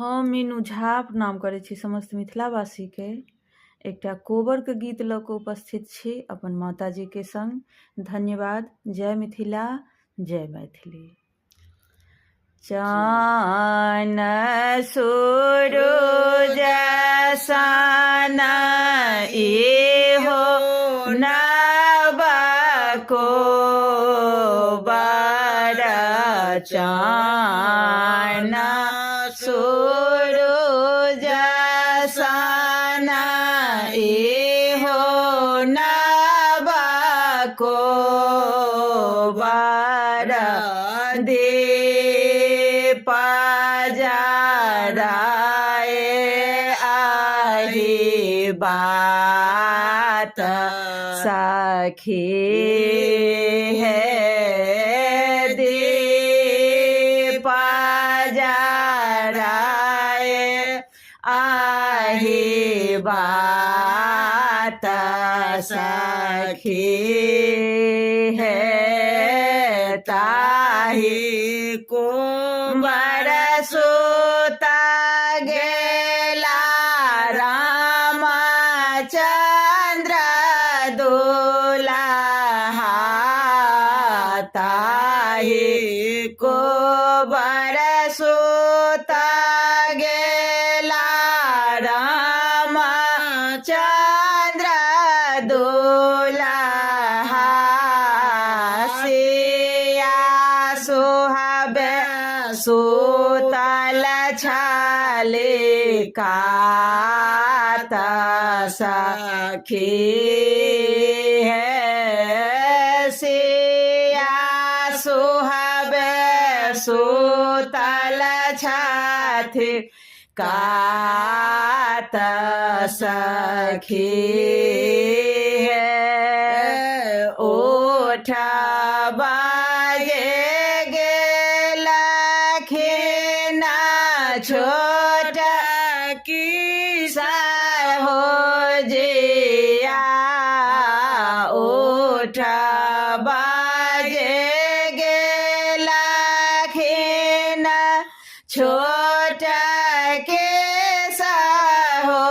हम मीनू झा प्रणाम करै छी समस्त मिथिलावासीके। एकटा कोबरके गीत लऽ कऽ उपस्थित छी अपन माताजीके संग। धन्यवाद। जय मिथिला, जय मैथिली। चान सूरज सन इहो नव कोबर, चान सूरज सन इहो नव कोबर, दीप जराए आही बात सखी है, दीप जराए आही बात सखी है, ताही कुंवर सुता गेला रामचंद्र दुल्हा, ताही कुंवर सुता गेला रामचंद्र दुल्हा, सिया सुहाबे सुतल छलिकात सखी है, सिया सुहाबे सुतल छथि कात सखी है, ओठ बाजे गेलखिन छोट की हो जिया, ओठ बाजे गेलखिन छोट के हो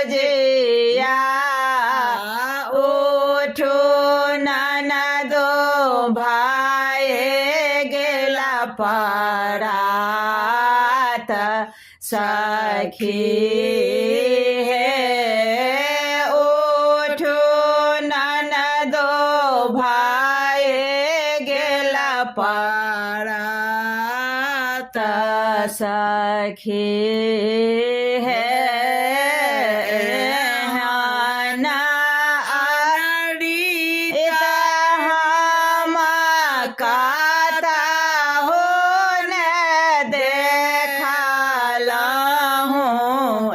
जिया, उठो ननदो भाई गेला परात सखी है, उठो ननदो भाई गेला परात सखी है, काता हो न देखला हूँ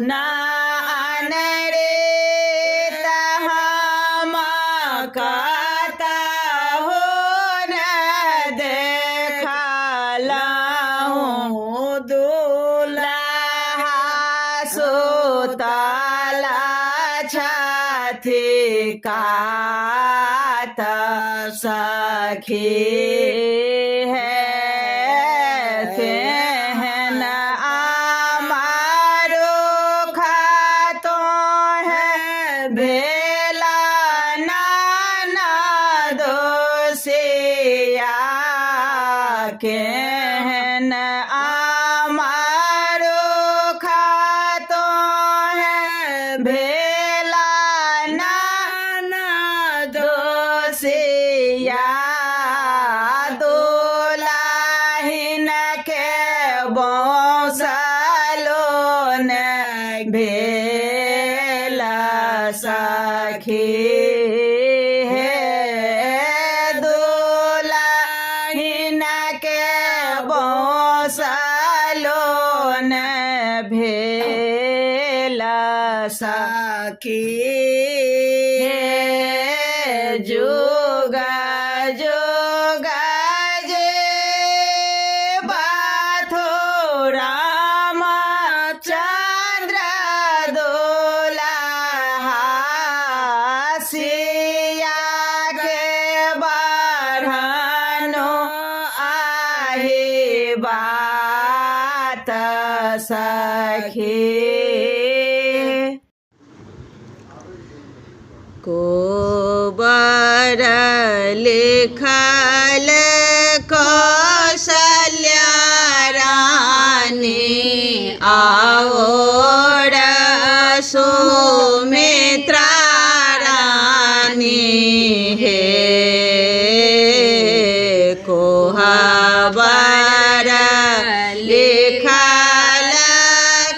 नान रे, हम काता हो न देखला हूँ, दुल्हा सुतला छथि कात सखी है, सेहन आमारो खातो है भेला नाना दोसिया, केहन आमारो खातो है भेला नाना दोसिया, दुल्हिन के बौसलो न भेल सखी है, दुल्हिन के बौसलो न भेल सखी है, जुगा जुगा जे बाथो रामचंद्र दुल्हा, सिया के बढ़ानो आही बा सखे कोबर लिखल कौशल्या रानी और सुमित्रा रानी हे कोहबर लिखल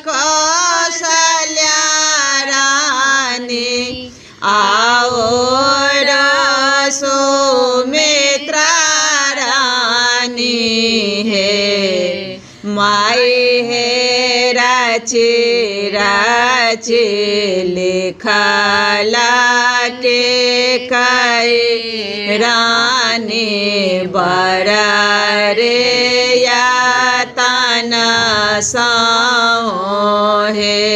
कौशल्या रानी और सुमित्रा रानी है माई है राचे राचे लिखला के कई रानी बड़ा रे या तना साओ है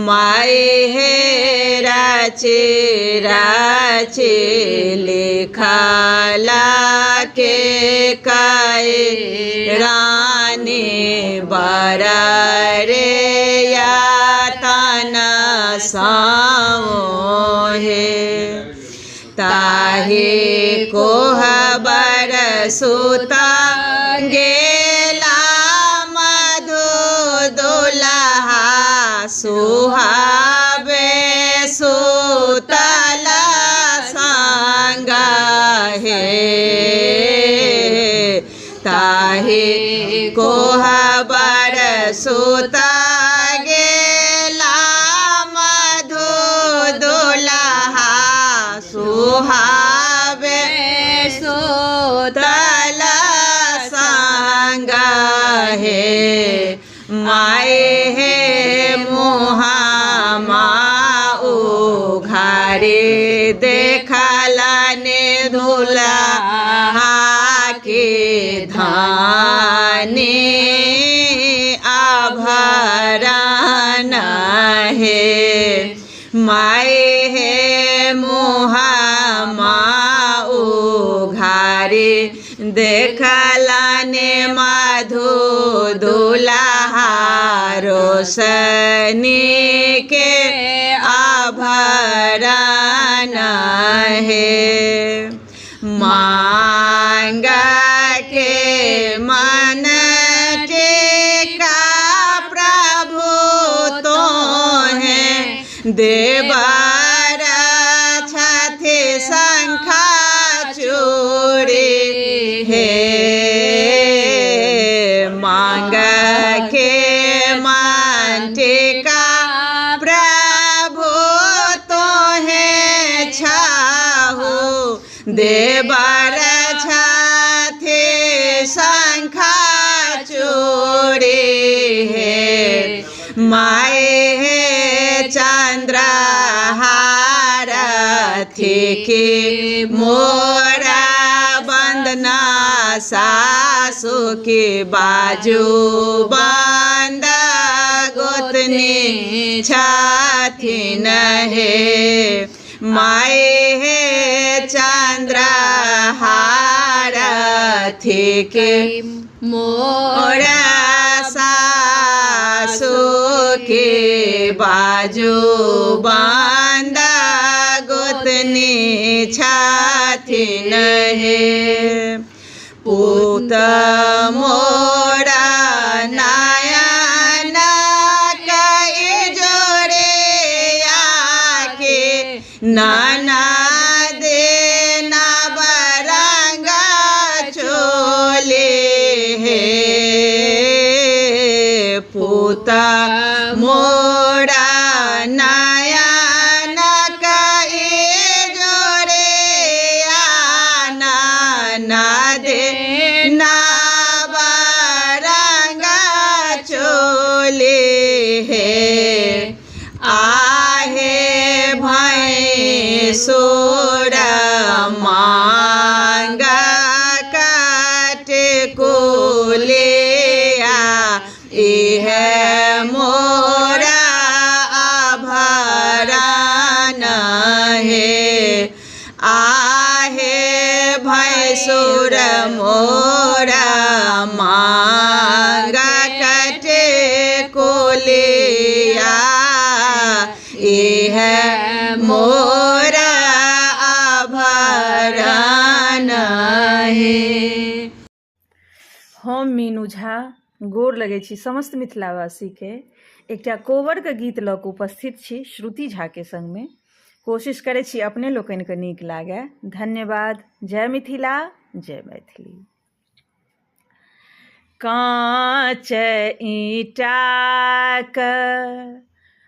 माई है राचे राचे लिखला के कई रानी बड़ा रे या तना साओ है ताहे कोहबर सुता गेला मधु दुल्हा सुहावे सुतल संग हे ताहे कोहबर सुता गेला मधु दुल्हा सुहावे सुतल संग हे माए हे मुहा माऊ घरे देखला ने दुल्हा के धानी आभरण है माए हे मुहा माऊ घरे देखला ने मधु दुल्हा रोशनी के आभरण है मांग के मन टेका प्रभु तो है देवर छथि शंखा चूड़ी हे मांग के मन टेका प्रभु तो है छाहु देवर छथि शंखा चूड़ी हे माए हे चंद्रहार थी के मोरा बंदना सासु के बाजू बंद गोतनी छथिन हे माए हे चंद्रहार थी के मोरा सासु के बाजू बंद गोतनी छथिन हे पूत मोरा नयन कई जोड़े आके नाना देना बरंगा चोले हे पूता मोरा नयन कई जोड़े आना ना दे ना बरंगा चोले हे आहे भैंसुर मांगा काट कोलिया इह मोरा आभरण है आहे भैंसुर मोरा मांगा काटे हम मीनू झा गोर लगै छी समस्त मिथिलावासीके। एकटा कोबरके गीत लऽ कऽ उपस्थित छी श्रुति झाके सङ्गमे। कोशिश करै छी अपने लोकनिके नीक लागै। धन्यवाद। जय मिथिला, जय मैथिली। काँच ईंटाक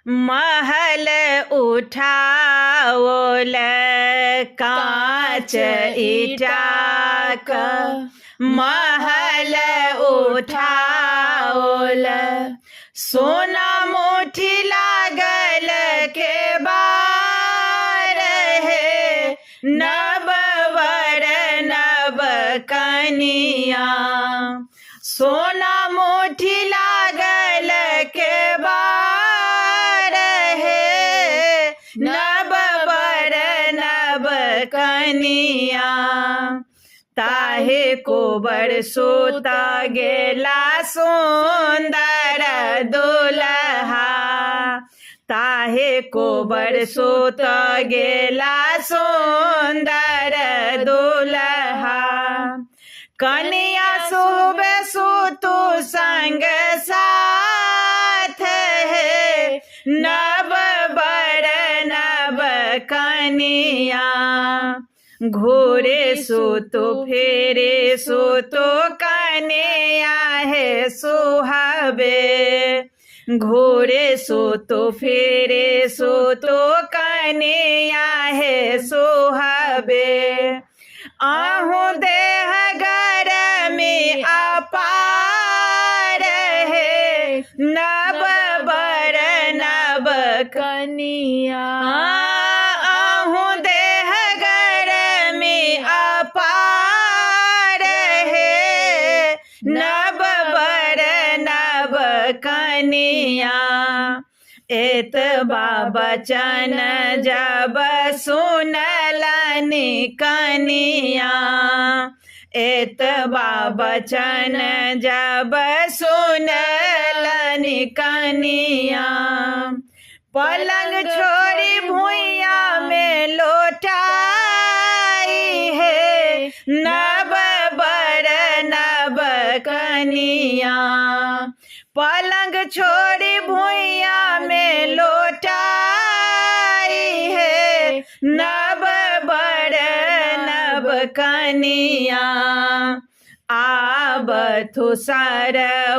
महल उठाओल, काँच ईंटाक महल उठाओल, सोना मुठी लागल के बार हे, नव वर नव कनिया, सोना मुठी लागल के बार हे, नव वर नव कनिया, ताहे कोबर सोता गेला सुंदर दुल्हा, ताहे कोबर सोता गेला सुंदर दुल्हा, कनिया सुबे सुतु संग साथ है, नव वर नव कनिया, घोरे सुतो फेरे सुतो कन्या है सुहावे, घोरे सुतो फेरे सुतो कन्या है सुहावे, आहू देह घर में अपार है, नव वर नव कनिया, नव वर नव कनिया, एतबा बचन जब सुनलनि कनिया, एतबा बचन जब सुनलनि कनिया, पलंग छोड़ी भुइया में लोटाई है, नव वर नव कनिया, पलंग छोड़ी भुइया में लोटाई है, नव वर नव कनिया, आब थुसर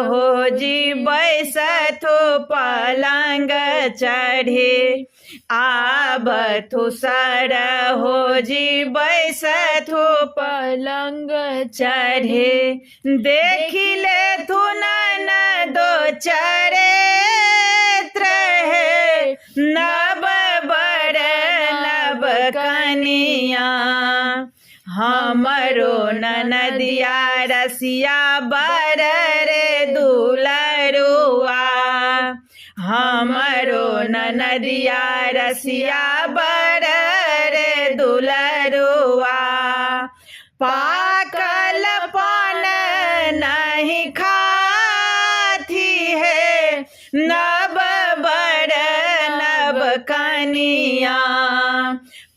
हो जी बैसथु पलंग चढ़े, आब थुसर हो जी बैसथु पलंग चढ़े, देखिले थु ननदो चरित्र है, नव वर नव कनिया, हमरो ननदिया रसिया बर रे दुलरुआ, हमरो ननदिया रसिया बर रे दुलरुआ, पाकल पान नहीं खाती है, नव वर नव कनिया,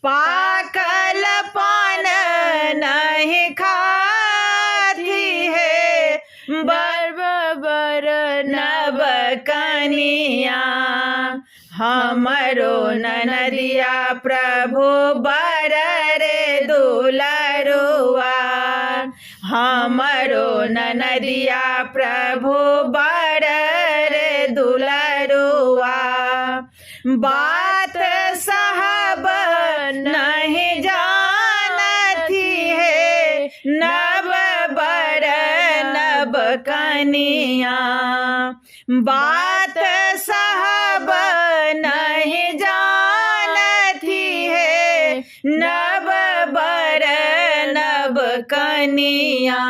पाकल पान नहीं खाती है, बर बर नव कनिया, हमरो ननदिया प्रभु बर रे दुलरुआ, हमरो ननदिया प्रभु बर रे दुलरुआ, बात साहब नहीं जानती है, नव वर नव कनिया, बात साहब नहीं जानती है, नव वर नव कनिया।